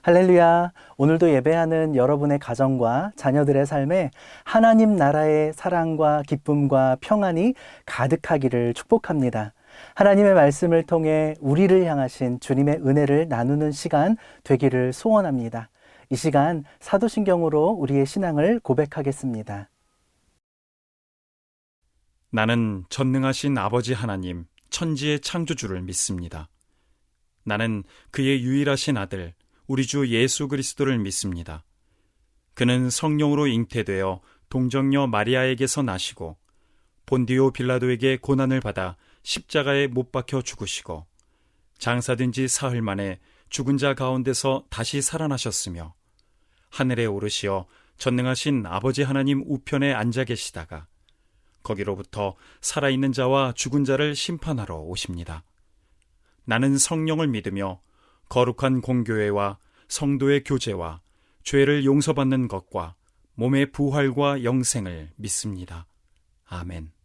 할렐루야. 오늘도 예배하는 여러분의 가정과 자녀들의 삶에 하나님 나라의 사랑과 기쁨과 평안이 가득하기를 축복합니다. 하나님의 말씀을 통해 우리를 향하신 주님의 은혜를 나누는 시간 되기를 소원합니다. 이 시간 사도신경으로 우리의 신앙을 고백하겠습니다. 나는 전능하신 아버지 하나님, 천지의 창조주를 믿습니다. 나는 그의 유일하신 아들, 우리 주 예수 그리스도를 믿습니다. 그는 성령으로 잉태되어 동정녀 마리아에게서 나시고 본디오 빌라도에게 고난을 받아 십자가에 못 박혀 죽으시고 장사된 지 사흘 만에 죽은 자 가운데서 다시 살아나셨으며 하늘에 오르시어 전능하신 아버지 하나님 우편에 앉아 계시다가 거기로부터 살아있는 자와 죽은 자를 심판하러 오십니다. 나는 성령을 믿으며 거룩한 공교회와 성도의 교제와 죄를 용서받는 것과 몸의 부활과 영생을 믿습니다. 아멘.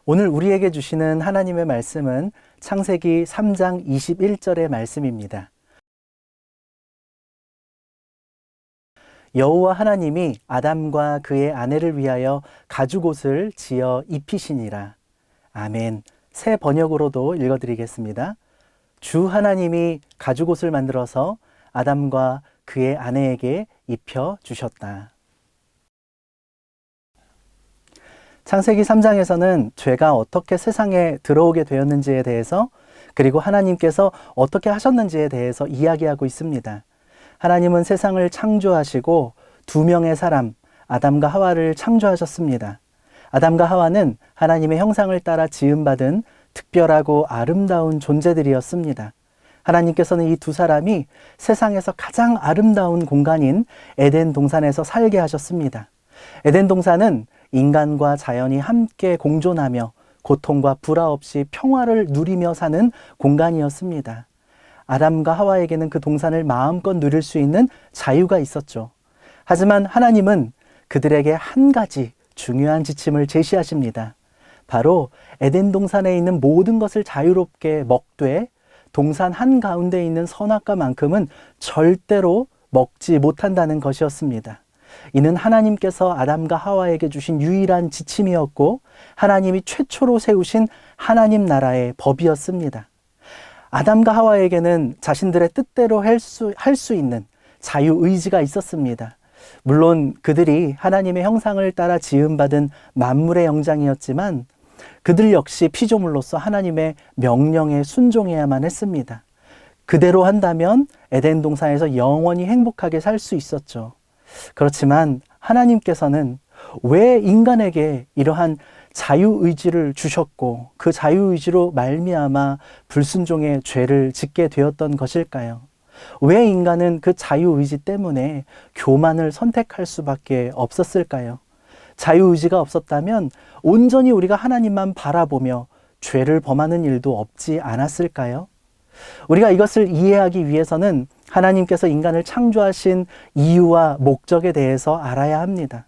오늘 우리에게 주시는 하나님의 말씀은 창세기 3장 21절의 말씀입니다. 여호와 하나님이 아담과 그의 아내를 위하여 가죽옷을 지어 입히시니라. 아멘. 새 번역으로도 읽어드리겠습니다. 주 하나님이 가죽옷을 만들어서 아담과 그의 아내에게 입혀 주셨다. 창세기 3장에서는 죄가 어떻게 세상에 들어오게 되었는지에 대해서, 그리고 하나님께서 어떻게 하셨는지에 대해서 이야기하고 있습니다. 하나님은 세상을 창조하시고 두 명의 사람, 아담과 하와를 창조하셨습니다. 아담과 하와는 하나님의 형상을 따라 지음받은 특별하고 아름다운 존재들이었습니다. 하나님께서는 이 두 사람이 세상에서 가장 아름다운 공간인 에덴 동산에서 살게 하셨습니다. 에덴 동산은 인간과 자연이 함께 공존하며 고통과 불화 없이 평화를 누리며 사는 공간이었습니다. 아담과 하와에게는 그 동산을 마음껏 누릴 수 있는 자유가 있었죠. 하지만 하나님은 그들에게 한 가지 중요한 지침을 제시하십니다. 바로 에덴 동산에 있는 모든 것을 자유롭게 먹되 동산 한가운데 있는 선악과만큼은 절대로 먹지 못한다는 것이었습니다. 이는 하나님께서 아담과 하와에게 주신 유일한 지침이었고 하나님이 최초로 세우신 하나님 나라의 법이었습니다. 아담과 하와에게는 자신들의 뜻대로 할 수 있는 자유의지가 있었습니다. 물론 그들이 하나님의 형상을 따라 지음받은 만물의 영장이었지만 그들 역시 피조물로서 하나님의 명령에 순종해야만 했습니다. 그대로 한다면 에덴 동산에서 영원히 행복하게 살 수 있었죠. 그렇지만 하나님께서는 왜 인간에게 이러한 자유의지를 주셨고 그 자유의지로 말미암아 불순종의 죄를 짓게 되었던 것일까요? 왜 인간은 그 자유의지 때문에 교만을 선택할 수밖에 없었을까요? 자유의지가 없었다면 온전히 우리가 하나님만 바라보며 죄를 범하는 일도 없지 않았을까요? 우리가 이것을 이해하기 위해서는 하나님께서 인간을 창조하신 이유와 목적에 대해서 알아야 합니다.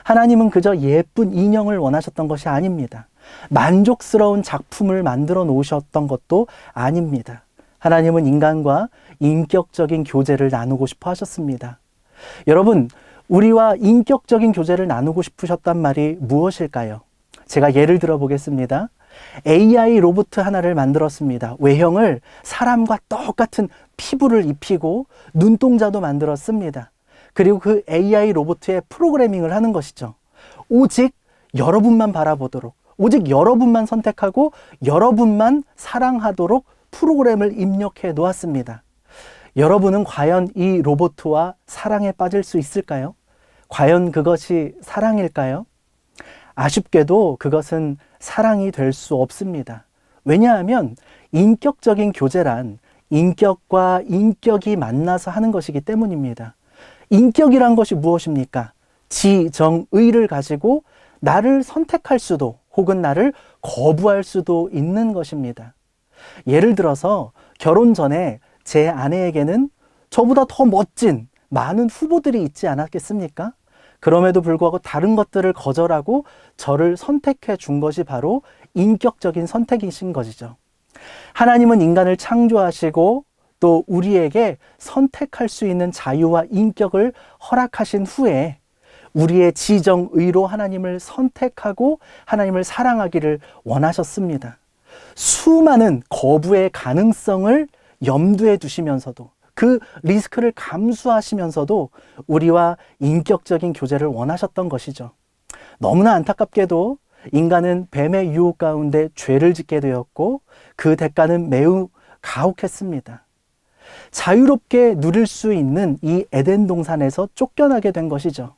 하나님은 그저 예쁜 인형을 원하셨던 것이 아닙니다. 만족스러운 작품을 만들어 놓으셨던 것도 아닙니다. 하나님은 인간과 인격적인 교제를 나누고 싶어 하셨습니다. 여러분, 우리와 인격적인 교제를 나누고 싶으셨단 말이 무엇일까요? 제가 예를 들어 보겠습니다. AI 로봇 하나를 만들었습니다. 외형을 사람과 똑같은 피부를 입히고 눈동자도 만들었습니다. 그리고 그 AI 로봇에 프로그래밍을 하는 것이죠. 오직 여러분만 바라보도록, 오직 여러분만 선택하고 여러분만 사랑하도록 프로그램을 입력해 놓았습니다. 여러분은 과연 이 로봇과 사랑에 빠질 수 있을까요? 과연 그것이 사랑일까요? 아쉽게도 그것은 사랑이 될 수 없습니다. 왜냐하면 인격적인 교제란 인격과 인격이 만나서 하는 것이기 때문입니다. 인격이란 것이 무엇입니까? 지정의를 가지고 나를 선택할 수도 혹은 나를 거부할 수도 있는 것입니다. 예를 들어서 결혼 전에 제 아내에게는 저보다 더 멋진 많은 후보들이 있지 않았겠습니까? 그럼에도 불구하고 다른 것들을 거절하고 저를 선택해 준 것이 바로 인격적인 선택이신 것이죠. 하나님은 인간을 창조하시고 또 우리에게 선택할 수 있는 자유와 인격을 허락하신 후에 우리의 지정의로 하나님을 선택하고 하나님을 사랑하기를 원하셨습니다. 수많은 거부의 가능성을 염두에 두시면서도 그 리스크를 감수하시면서도 우리와 인격적인 교제를 원하셨던 것이죠. 너무나 안타깝게도 인간은 뱀의 유혹 가운데 죄를 짓게 되었고 그 대가는 매우 가혹했습니다. 자유롭게 누릴 수 있는 이 에덴 동산에서 쫓겨나게 된 것이죠.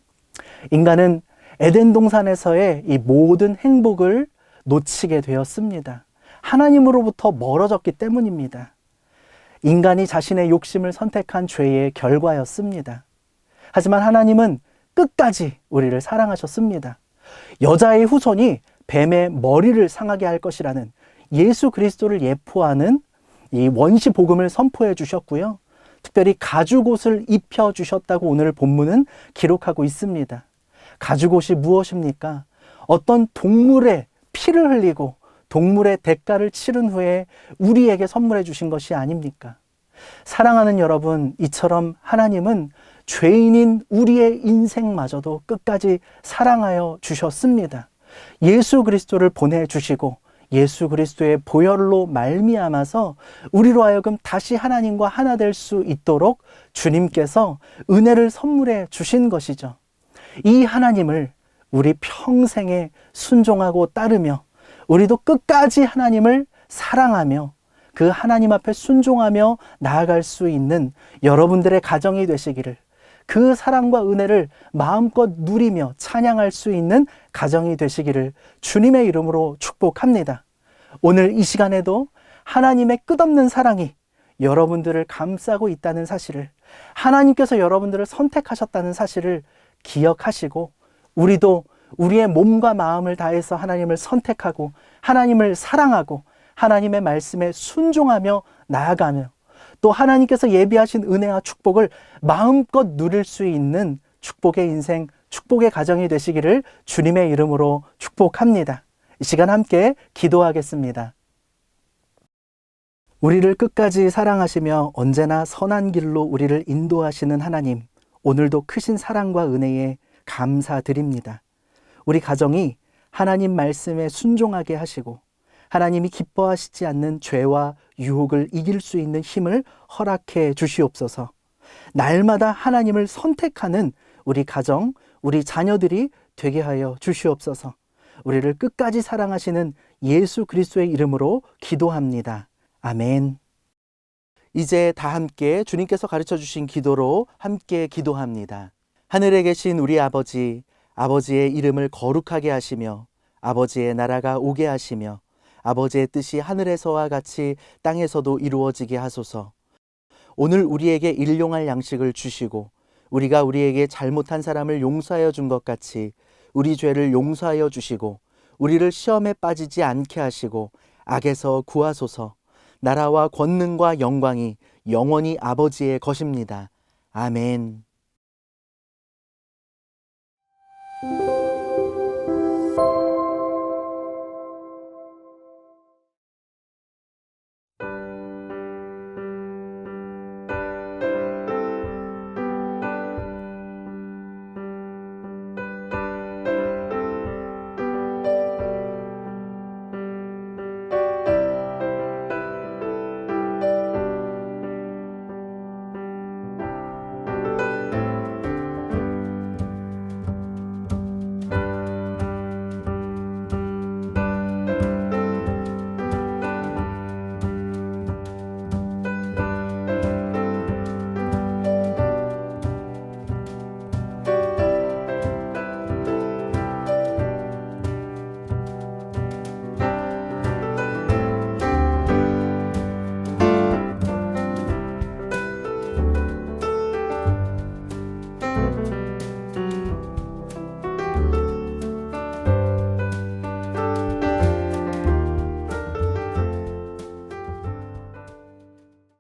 인간은 에덴 동산에서의 이 모든 행복을 놓치게 되었습니다. 하나님으로부터 멀어졌기 때문입니다. 인간이 자신의 욕심을 선택한 죄의 결과였습니다. 하지만 하나님은 끝까지 우리를 사랑하셨습니다. 여자의 후손이 뱀의 머리를 상하게 할 것이라는 예수 그리스도를 예포하는 이 원시 복음을 선포해 주셨고요. 특별히 가죽옷을 입혀 주셨다고 오늘 본문은 기록하고 있습니다. 가죽옷이 무엇입니까? 어떤 동물의 피를 흘리고 동물의 대가를 치른 후에 우리에게 선물해 주신 것이 아닙니까? 사랑하는 여러분, 이처럼 하나님은 죄인인 우리의 인생마저도 끝까지 사랑하여 주셨습니다. 예수 그리스도를 보내주시고 예수 그리스도의 보혈로 말미암아서 우리로 하여금 다시 하나님과 하나 될 수 있도록 주님께서 은혜를 선물해 주신 것이죠. 이 하나님을 우리 평생에 순종하고 따르며 우리도 끝까지 하나님을 사랑하며 그 하나님 앞에 순종하며 나아갈 수 있는 여러분들의 가정이 되시기를, 그 사랑과 은혜를 마음껏 누리며 찬양할 수 있는 가정이 되시기를 주님의 이름으로 축복합니다. 오늘 이 시간에도 하나님의 끝없는 사랑이 여러분들을 감싸고 있다는 사실을, 하나님께서 여러분들을 선택하셨다는 사실을 기억하시고, 우리도 우리의 몸과 마음을 다해서 하나님을 선택하고 하나님을 사랑하고 하나님의 말씀에 순종하며 나아가며 또 하나님께서 예비하신 은혜와 축복을 마음껏 누릴 수 있는 축복의 인생, 축복의 가정이 되시기를 주님의 이름으로 축복합니다. 이 시간 함께 기도하겠습니다. 우리를 끝까지 사랑하시며 언제나 선한 길로 우리를 인도하시는 하나님, 오늘도 크신 사랑과 은혜에 감사드립니다. 우리 가정이 하나님 말씀에 순종하게 하시고 하나님이 기뻐하시지 않는 죄와 유혹을 이길 수 있는 힘을 허락해 주시옵소서. 날마다 하나님을 선택하는 우리 가정, 우리 자녀들이 되게 하여 주시옵소서. 우리를 끝까지 사랑하시는 예수 그리스도의 이름으로 기도합니다. 아멘. 이제 다 함께 주님께서 가르쳐 주신 기도로 함께 기도합니다. 하늘에 계신 우리 아버지, 아버지의 이름을 거룩하게 하시며 아버지의 나라가 오게 하시며 아버지의 뜻이 하늘에서와 같이 땅에서도 이루어지게 하소서. 오늘 우리에게 일용할 양식을 주시고 우리가 우리에게 잘못한 사람을 용서하여 준 것 같이 우리 죄를 용서하여 주시고 우리를 시험에 빠지지 않게 하시고 악에서 구하소서. 나라와 권능과 영광이 영원히 아버지의 것입니다. 아멘.